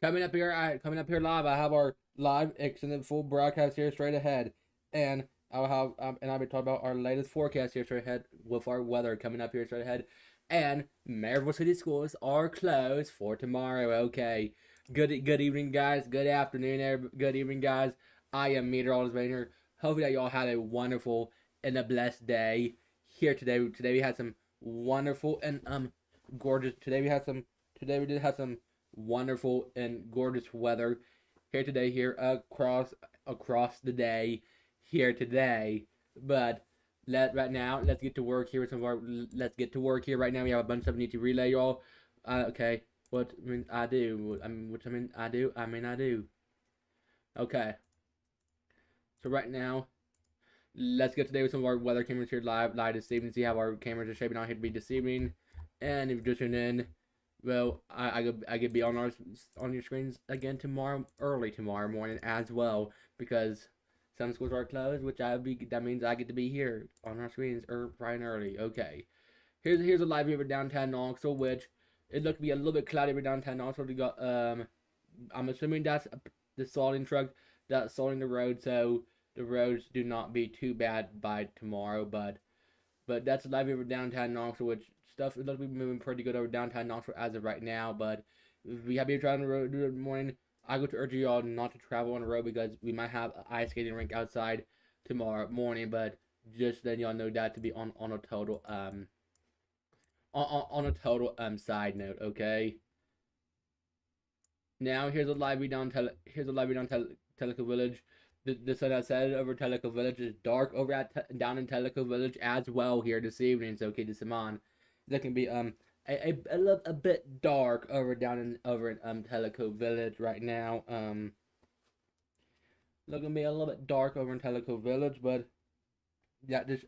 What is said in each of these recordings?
Coming up here live. I have our live extended full broadcast here straight ahead, and I'll be talking about our latest forecast here straight ahead with our weather coming up here straight ahead, and Maryville City schools are closed for tomorrow. Okay, good evening, guys. Good afternoon, good evening, guys. I am meteorologist right here. Hopefully that y'all had a wonderful and a blessed day here today. Today we had some wonderful and gorgeous. Today we did have some wonderful and gorgeous weather here today here across the day here today. But right now let's get to work here with some of our let's get to work here right now. We have a bunch of stuff we need to relay, y'all. Okay. What I mean I do. I mean which I mean I do. I mean I do. Okay. So right now let's get today with some of our weather cameras here live this evening. See how our cameras are shaping out here to be this evening. And if you're just tuning in, well, I could be on your screens again early tomorrow morning as well, because some schools are closed, which that means I get to be here on our screens bright and early. Okay, here's a live view of downtown Knoxville, which it looked to be a little bit cloudy over downtown Knoxville. We got I'm assuming that's the salting truck that's salting the road, so the roads do not be too bad by tomorrow, but that's a live view of downtown Knoxville, which stuff is looking to be moving pretty good over downtown Knoxville as of right now. But if we have you driving on the road in the morning, I go to urge you all not to travel on the road because we might have an ice skating rink outside tomorrow morning. But just letting y'all know that to be on a total on a total side note, okay. Now here's a live view down Tellico Village. The sun has set over Tellico Village. Is dark over down in Tellico Village as well here this evening. So keep this in mind. That can be a bit dark over in Tellico Village right now. Looking to be a little bit dark over in Tellico Village, but that just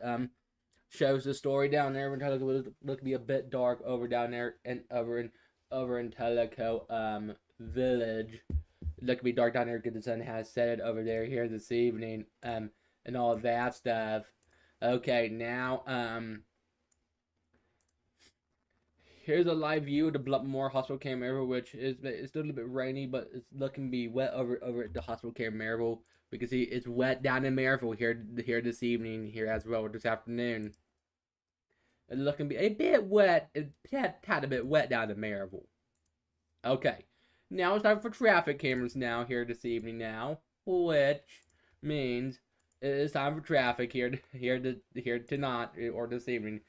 shows the story down there in Tellico Village. Look to be a bit dark over down there and over in Tellico Village. Look to be dark down there because the sun has set it over there here this evening. And all of that stuff. Okay, now here's a live view of the Bluntmore Hospital Care Maryville, which it's still a little bit rainy, but it's looking to be wet over at the Hospital Care Maryville. We can see it's wet down in Maryville here this evening, here as well this afternoon. It's looking to be a bit wet, a tad bit wet down in Maryville. Okay, now it's time for traffic cameras now here this evening now, which means it's time for traffic here tonight or this evening.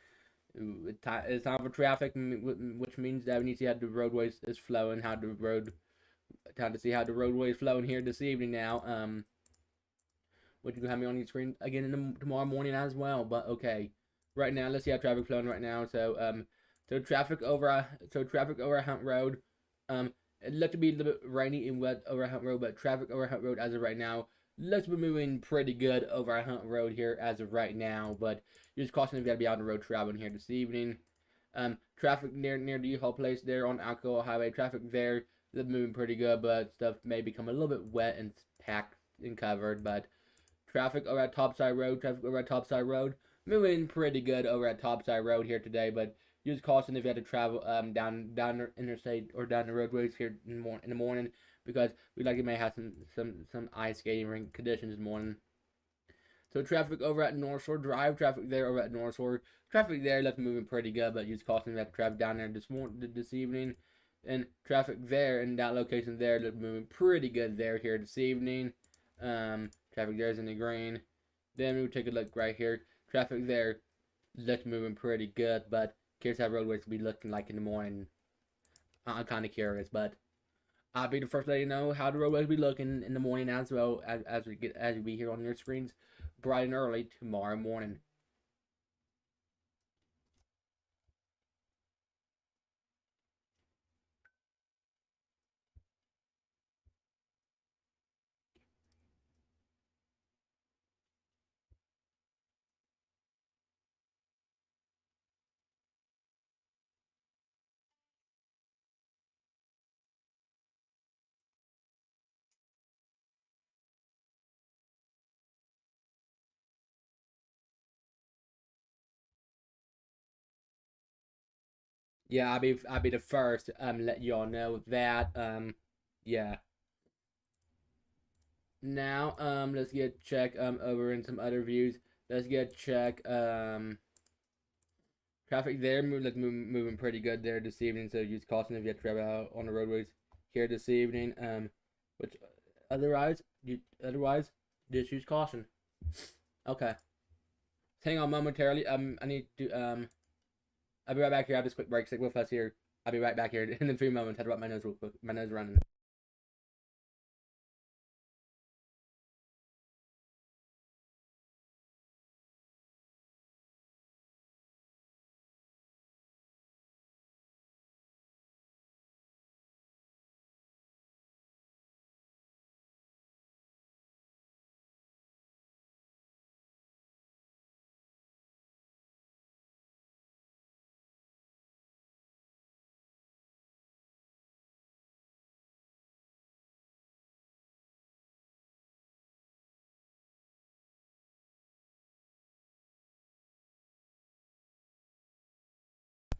It's time for traffic, which means that we need to see how the roadways is flowing, time to see how the roadway is flowing here this evening now. Which you can have me on your screen again tomorrow morning as well. But okay, right now let's see how traffic's flowing right now. So traffic over Hunt Road. It looks to be a little bit rainy and wet over Hunt Road, but traffic over Hunt Road as of right now looks to be moving pretty good over Hunt Road here as of right now. But just caution if you gotta be on the road traveling here this evening. Traffic near the U-Haul place there on Alcohol Highway. Traffic there is moving pretty good, but stuff may become a little bit wet and packed and covered. But traffic over at Topside Road, moving pretty good over at Topside Road here today. But use caution if you have to travel down the interstate or down the roadways here in the morning, because we likely may have some ice skating rink conditions this morning. So traffic over at North Shore Drive, traffic there over at North Shore, traffic there looks moving pretty good, but use caution if you have to travel down there this evening. And traffic there in that location there looks moving pretty good there here this evening. Traffic there is in the green. Then we take a look right here. Traffic there looks moving pretty good, but curious how roadways will be looking like in the morning. I'm kind of curious, but I'll be the first to let you know how the roadways will be looking in the morning as well as we be here on your screens bright and early tomorrow morning. Yeah, I'll be the first to let y'all know that Yeah. Now, let's get check over in some other views. Let's get check traffic there moving pretty good there this evening. So use caution if you have to travel out on the roadways here this evening. Which otherwise just use caution. Okay. Hang on momentarily. I need to I'll be right back here. I have this quick break. Stick with us here. I'll be right back here in a few moments. I had to rub my nose real quick. My nose running.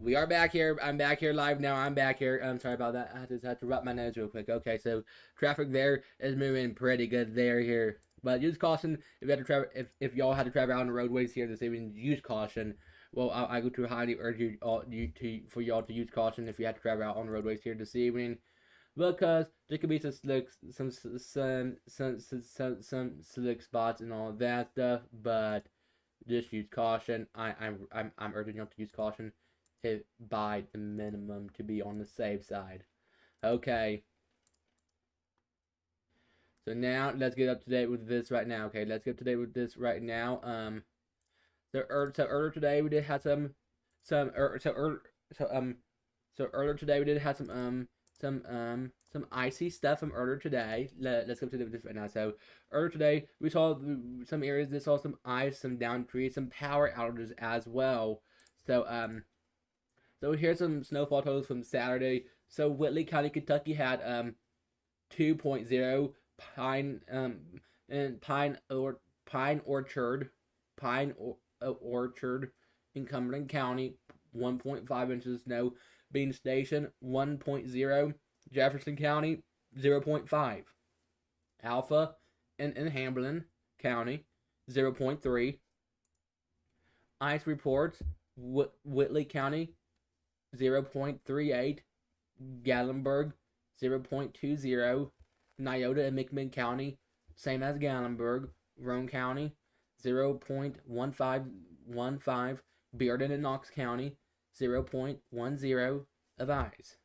We are back here. I'm back here live now. I'm back here. I'm sorry about that. I just had to rub my nose real quick. Okay, so traffic there is moving pretty good there here. But use caution if you had to travel. If y'all had to travel out on the roadways here this evening, use caution. Well, I go to highly urge for y'all to use caution if you had to travel out on the roadways here this evening, because there could be some slick, some slick spots and all that stuff. But just use caution. I'm urging y'all to use caution to buy the minimum to be on the safe side. Okay. So now let's get up to date with this right now. Okay, let's get up to date with this right now. So earlier today we did have some earlier today we did have some icy stuff from earlier today. Let's go to this right now. So earlier today we saw some areas that saw some ice, some down trees, some power outages as well. So here's some snowfall totals from Saturday. So Whitley County, Kentucky had 2.0, Pine Orchard in Cumberland County, 1.5 inches of snow. Bean Station, 1.0. Jefferson County, 0.5. Alpha in Hamblin County, 0.3. Ice reports, Whitley County, 0.38. Gatlinburg, 0.20. Nyota and McMinn County, same as Gatlinburg. Roane County, 0.1515. Bearden and Knox County, 0.10 of ice.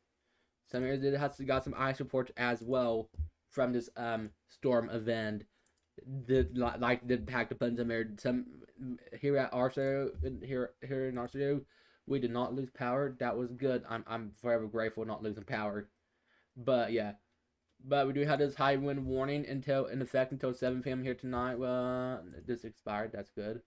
Some areas got some ice reports as well from this storm event. The packed up in some here at Arso here in Arso, we did not lose power. That was good. I'm forever grateful not losing power. But yeah. But we do have this high wind warning in effect until 7 p.m. here tonight. Well, this expired. That's good.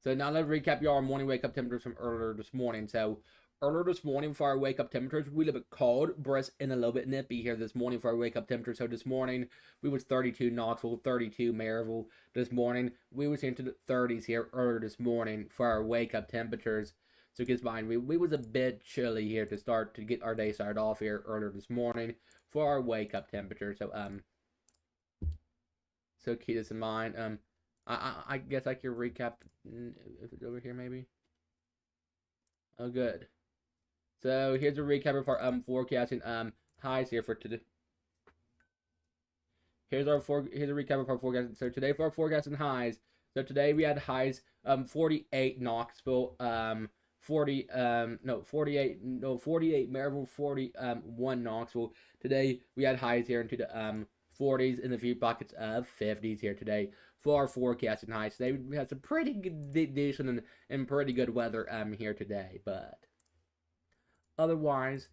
So now let's recap y'all morning wake up temperatures from earlier this morning. So earlier this morning for our wake up temperatures, we a little bit cold, brisk, and a little bit nippy here this morning for our wake up temperature. So this morning we was 32 Knoxville, 32 Maryville. This morning we was into the 30s here earlier this morning for our wake up temperatures. So keep in mind, we was a bit chilly here to get our day started off here earlier this morning for our wake up temperature. So keep this in mind. I guess I can recap if it's over here maybe. Oh, good. So here's a recap of our forecasting highs here for today. Here's a recap of our forecasting. So today for our forecasting highs. So today we had highs 48 Knoxville, 48 Maryville, 41 Knoxville. Today we had highs here into the 40s and a few pockets of 50s here today for our forecasting highs. Today we had some pretty good, decent and pretty good weather here today, but otherwise,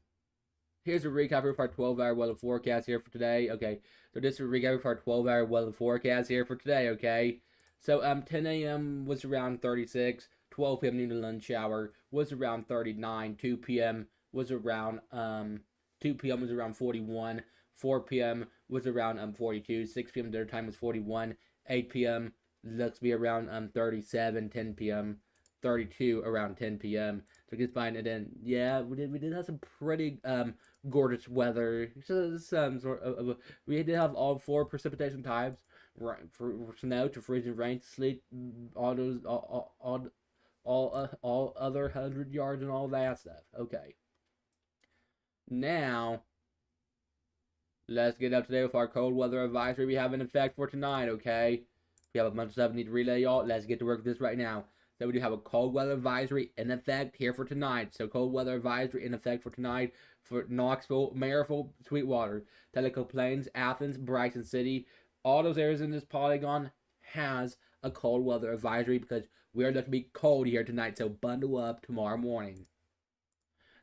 here's a recap of our 12-hour weather forecast here for today. Okay, so this is a recap of our 12-hour weather forecast here for today. Okay, so 10 a.m. was around 36. 12 p.m. noon to lunch hour was around 39. 2 p.m. was around 41. 4 p.m. was around 42. 6 p.m. dinner time was 41. 8 p.m. looks to be around 37. 10 p.m. 32 around 10 p.m. So it's fine. And then yeah, we did have some pretty gorgeous weather. So some sort of we did have all four precipitation types. Right, for snow to freezing rain to sleet, all those all other 100 yards and all that stuff. Okay, now let's get up to date with our cold weather advisory we have in effect for tonight. Okay, we have a bunch of stuff we need to relay, y'all. Let's get to work with this right now. So we do have a cold weather advisory in effect here for tonight. So cold weather advisory in effect for tonight for Knoxville, Maryville, Sweetwater, Tellico Plains, Athens, Bryson City. All those areas in this polygon has a cold weather advisory because we are looking to be cold here tonight. So bundle up tomorrow morning.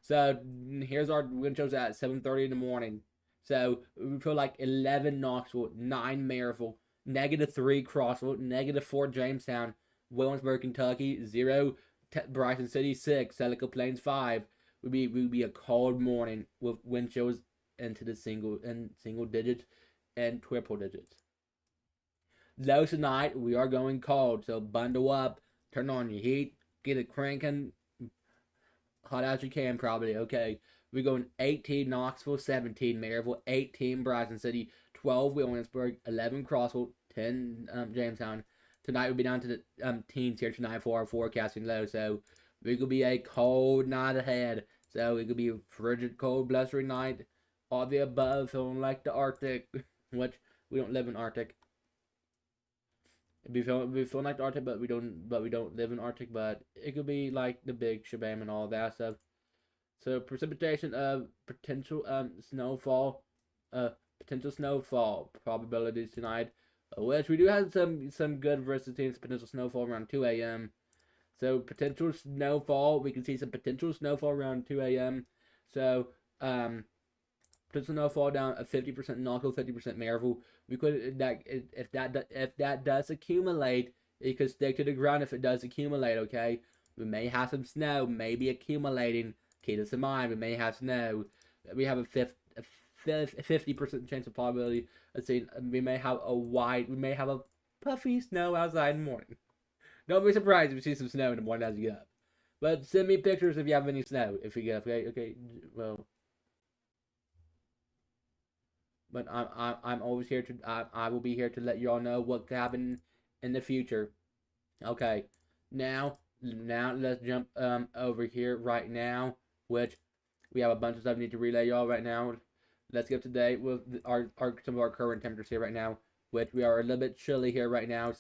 So here's our wind chills at 7:30 in the morning. So we feel like 11 Knoxville, 9 Maryville, -3 Crossville, -4 Jamestown, Williamsburg, Kentucky, 0 Bryson City, 6 Tellico Plains, 5. Would be a cold morning with wind chills into the single digits and triple digits. Low tonight, we are going cold, so bundle up, turn on your heat, get it cranking, hot as you can probably. Okay, we're going 18 Knoxville, 17 Maryville, 18 Bryson City, 12 Williamsburg, 11 Crossville, 10 Jamestown. Tonight we'll be down to the teens here tonight for our forecasting low. So we could be a cold night ahead. So it could be a frigid, cold, blustery night. All the above, feeling like the Arctic, which we don't live in Arctic. We feel like the Arctic, but we don't live in Arctic. But it could be like the big shabam and all that stuff. So precipitation of potential snowfall probabilities tonight, which we do have some good versatility potential snowfall around 2 a.m. So potential snowfall, we can see some potential snowfall around 2 a.m. So potential snowfall down at 50% Knoxville, 50% Maryville. We could if that does accumulate, it could stick to the ground if it does accumulate. Okay, we may have some snow, maybe accumulating. Keep this in mind. We may have snow. We have a 50% chance of probability. Let's see. We may have a puffy snow outside in the morning. Don't be surprised if you see some snow in the morning as you get up. But send me pictures if you have any snow. If you get up, okay. Well, but I'm always here to I will be here to let you all know what could happen in the future. Okay, now let's jump over here right now, which we have a bunch of stuff we need to relay y'all right now. Let's get up to date with some of our current temperatures here right now, which we are a little bit chilly here right now.